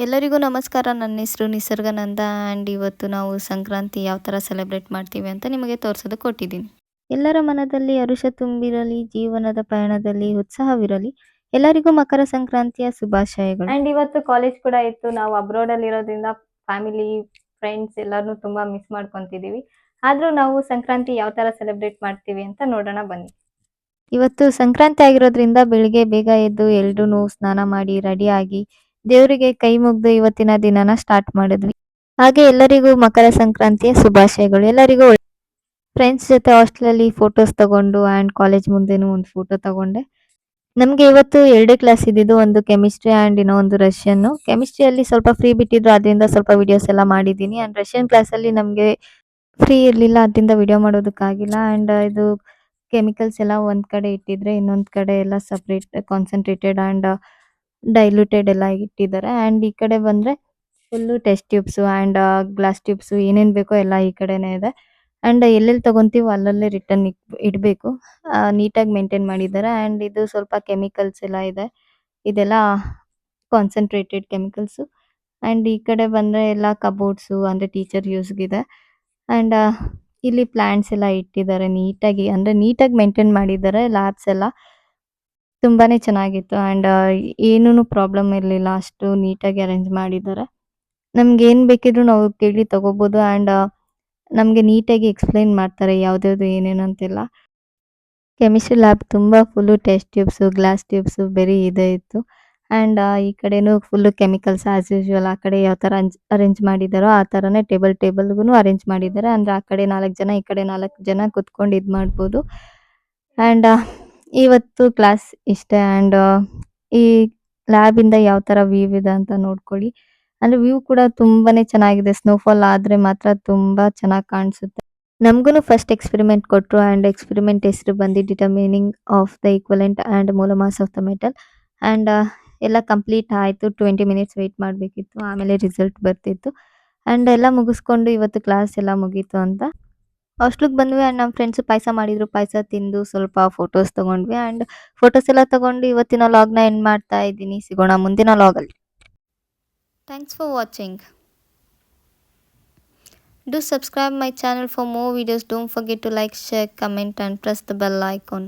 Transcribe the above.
ಎಲ್ಲರಿಗೂ ನಮಸ್ಕಾರ. ನನ್ನ ಹೆಸರು ನಿಸರ್ಗಾನಂದ ಆ್ಯಂಡ್ ಇವತ್ತು ನಾವು ಸಂಕ್ರಾಂತಿ ಯಾವ ಥರ ಸೆಲೆಬ್ರೇಟ್ ಮಾಡ್ತೀವಿ ಅಂತ ನಿಮಗೆ ತೋರಿಸೋದಕ್ಕೆ ಕೊಟ್ಟಿದ್ದೀನಿ. ಎಲ್ಲರ ಮನದಲ್ಲಿ ಹರುಷ ತುಂಬಿರಲಿ, ಜೀವನದ ಪ್ರಯಾಣದಲ್ಲಿ ಉತ್ಸಾಹವಿರಲಿ. ಎಲ್ಲರಿಗೂ ಮಕರ ಸಂಕ್ರಾಂತಿಯ ಶುಭಾಶಯಗಳು. ಆ್ಯಂಡ್ ಇವತ್ತು ಕಾಲೇಜ್ ಕೂಡ ಇತ್ತು. ನಾವು ಅಬ್ರಾಡಲ್ಲಿ ಇರೋದ್ರಿಂದ ಫ್ಯಾಮಿಲಿ, ಫ್ರೆಂಡ್ಸ್ ಎಲ್ಲರನ್ನೂ ತುಂಬ ಮಿಸ್ ಮಾಡ್ಕೊತಿದ್ದೀವಿ. ಆದರೂ ನಾವು ಸಂಕ್ರಾಂತಿ ಯಾವ ಥರ ಸೆಲೆಬ್ರೇಟ್ ಮಾಡ್ತೀವಿ ಅಂತ ನೋಡೋಣ ಬನ್ನಿ. ಇವತ್ತು ಸಂಕ್ರಾಂತಿ ಆಗಿರೋದ್ರಿಂದ ಬೆಳಿಗ್ಗೆ ಬೇಗ ಎದ್ದು ಎಲ್ರೂ ಸ್ನಾನ ಮಾಡಿ ರೆಡಿಯಾಗಿ ದೇವರಿಗೆ ಕೈ ಮುಗ್ದು ಇವತ್ತಿನ ದಿನನ ಸ್ಟಾರ್ಟ್ ಮಾಡಿದ್ವಿ. ಹಾಗೆ ಎಲ್ಲರಿಗೂ ಮಕರ ಸಂಕ್ರಾಂತಿಯ ಶುಭಾಶಯಗಳು. ಎಲ್ಲರಿಗೂ ಫ್ರೆಂಡ್ಸ್ ಜೊತೆ ಹಾಸ್ಟೆಲಲ್ಲಿ ಫೋಟೋಸ್ ತಗೊಂಡು ಆ್ಯಂಡ್ ಕಾಲೇಜ್ ಮುಂದೆನೂ ಒಂದು ಫೋಟೋ ತಗೊಂಡೆ. ನಮಗೆ ಇವತ್ತು 2 ಕ್ಲಾಸ್ ಇದ್ದಿದ್ದು, ಒಂದು ಕೆಮಿಸ್ಟ್ರಿ ಆ್ಯಂಡ್ ಇನ್ನೊಂದು ರಷ್ಯನ್ನು. ಕೆಮಿಸ್ಟ್ರಿಯಲ್ಲಿ ಸ್ವಲ್ಪ ಫ್ರೀ ಬಿಟ್ಟಿದ್ರು, ಅದರಿಂದ ಸ್ವಲ್ಪ ವಿಡಿಯೋಸ್ ಎಲ್ಲ ಮಾಡಿದ್ದೀನಿ. ಆ್ಯಂಡ್ ರಷ್ಯನ್ ಕ್ಲಾಸಲ್ಲಿ ನಮಗೆ ಫ್ರೀ ಇರಲಿಲ್ಲ, ಅದರಿಂದ ವಿಡಿಯೋ ಮಾಡೋದಕ್ಕಾಗಿಲ್ಲ. ಆ್ಯಂಡ್ ಇದು ಕೆಮಿಕಲ್ಸ್ ಎಲ್ಲ ಒಂದು ಕಡೆ ಇಟ್ಟಿದ್ರೆ, ಇನ್ನೊಂದು ಕಡೆ ಎಲ್ಲ ಸಪ್ರೇಟ್ ಕಾನ್ಸಂಟ್ರೇಟೆಡ್ ಆ್ಯಂಡ್ ಡೈಲ್ಯೂಟೆಡ್ ಎಲ್ಲ ಇಟ್ಟಿದ್ದಾರೆ. ಆ್ಯಂಡ್ ಈ ಕಡೆ ಬಂದರೆ full test tubes and glass tubes ಏನೇನು ಬೇಕೋ ಎಲ್ಲ ಈ ಕಡೆನೇ ಇದೆ. ಆ್ಯಂಡ್ ಎಲ್ಲೆಲ್ಲಿ ತೊಗೊತೀವೋ ಅಲ್ಲಲ್ಲೇ ರಿಟರ್ನ್ ಇಡಬೇಕು. ನೀಟಾಗಿ ಮೇಂಟೈನ್ ಮಾಡಿದ್ದಾರೆ. ಆ್ಯಂಡ್ ಇದು ಸ್ವಲ್ಪ ಕೆಮಿಕಲ್ಸ್ ಎಲ್ಲ ಇದೆ, ಇದೆಲ್ಲ ಕಾನ್ಸಂಟ್ರೇಟೆಡ್ ಕೆಮಿಕಲ್ಸು. ಆ್ಯಂಡ್ ಈ ಕಡೆ ಬಂದರೆ ಎಲ್ಲ ಕಬೋರ್ಡ್ಸು, ಅಂದರೆ ಟೀಚರ್ ಯೂಸ್ಗಿದೆ. ಆ್ಯಂಡ್ ಇಲ್ಲಿ ಪ್ಲ್ಯಾಂಟ್ಸ್ ಎಲ್ಲ ಇಟ್ಟಿದ್ದಾರೆ ನೀಟಾಗಿ, ಅಂದರೆ ನೀಟಾಗಿ ಮೇಂಟೈನ್ ಮಾಡಿದ್ದಾರೆ. ಲ್ಯಾಬ್ಸ್ ಎಲ್ಲ ತುಂಬಾ ಚೆನ್ನಾಗಿತ್ತು. ಆ್ಯಂಡ್ ಏನೂ ಪ್ರಾಬ್ಲಮ್ ಇರಲಿಲ್ಲ, ಅಷ್ಟು ನೀಟಾಗಿ ಅರೇಂಜ್ ಮಾಡಿದ್ದಾರೆ. ನಮ್ಗೇನು ಬೇಕಿದ್ರೂ ನಾವು ಕೇಳಿ ತಗೋಬೋದು. ಆ್ಯಂಡ್ ನಮಗೆ ನೀಟಾಗಿ ಎಕ್ಸ್‌ಪ್ಲೈನ್ ಮಾಡ್ತಾರೆ ಯಾವ್ದ್ಯಾವ್ದು ಏನೇನು ಅಂತೆಲ್ಲ. ಕೆಮಿಸ್ಟ್ರಿ ಲ್ಯಾಬ್ ತುಂಬ full test tubes, glass tubes ಬರೀ ಇದೇ ಇತ್ತು. ಆ್ಯಂಡ್ ಈ ಕಡೆನೂ ಫುಲ್ಲು ಕೆಮಿಕಲ್ಸ್ ಆ್ಯಸ್ ಯೂಶುವಲ್. ಆ ಕಡೆ ಯಾವ ಥರ ಅರೇಂಜ್ ಮಾಡಿದ್ದಾರೋ ಆ ಥರನೇ ಟೇಬಲ್ಗೂ ಅರೇಂಜ್ ಮಾಡಿದ್ದಾರೆ. ಅಂದರೆ ಆ ಕಡೆ 4 ಜನ, ಈ ಕಡೆ 4 ಜನ ಕುತ್ಕೊಂಡು ಇದು ಮಾಡ್ಬೋದು. ಆ್ಯಂಡ್ ಇವತ್ತು ಕ್ಲಾಸ್ ಇಷ್ಟೇ. ಆ್ಯಂಡ್ ಈ ಲ್ಯಾಬಿಂದ ಯಾವ ಥರ ವ್ಯೂ ಇದೆ ಅಂತ ನೋಡ್ಕೊಳ್ಳಿ. ಅಂದರೆ ವ್ಯೂ ಕೂಡ ತುಂಬಾ ಚೆನ್ನಾಗಿದೆ. ಸ್ನೋಫಾಲ್ ಆದರೆ ಮಾತ್ರ ತುಂಬ ಚೆನ್ನಾಗಿ ಕಾಣಿಸುತ್ತೆ. ನಮಗೂ ಫಸ್ಟ್ ಎಕ್ಸ್ಪೆರಿಮೆಂಟ್ ಕೊಟ್ಟರು. ಆ್ಯಂಡ್ ಎಕ್ಸ್ಪೆರಿಮೆಂಟ್ ಹೆಸರು ಬಂದು determining of the equivalent and mole mass of the metal. And ಎಲ್ಲ ಕಂಪ್ಲೀಟ್ ಆಯಿತು. 20 ಮಿನಿಟ್ಸ್ ವೆಯ್ಟ್ ಮಾಡಬೇಕಿತ್ತು, ಆಮೇಲೆ ರಿಸಲ್ಟ್ ಬರ್ತಿತ್ತು. ಆ್ಯಂಡ್ ಎಲ್ಲ ಮುಗಿಸ್ಕೊಂಡು ಇವತ್ತು ಕ್ಲಾಸ್ ಎಲ್ಲ ಮುಗೀತು ಅಂತ ಹಾಸ್ಟ್ಲಿಗೆ ಬಂದ್ವಿ. ಆ್ಯಂಡ್ ನಮ್ಮ ಫ್ರೆಂಡ್ಸು ಪಾಯಸ ಮಾಡಿದರು. ಪಾಯಸ ತಿಂದು ಸ್ವಲ್ಪ ಫೋಟೋಸ್ ತೊಗೊಂಡ್ವಿ. ಆ್ಯಂಡ್ ಫೋಟೋಸ್ ಎಲ್ಲ ತೊಗೊಂಡು ಇವತ್ತಿನ ಲಾಗ್ನ ಎಂಡ್ ಮಾಡ್ತಾ ಇದ್ದೀನಿ. ಸಿಗೋಣ ಮುಂದಿನ ಲಾಗಲ್ಲಿ. Thanks for watching. Do subscribe my channel for more videos. Don't forget to like, share, comment and press the bell icon.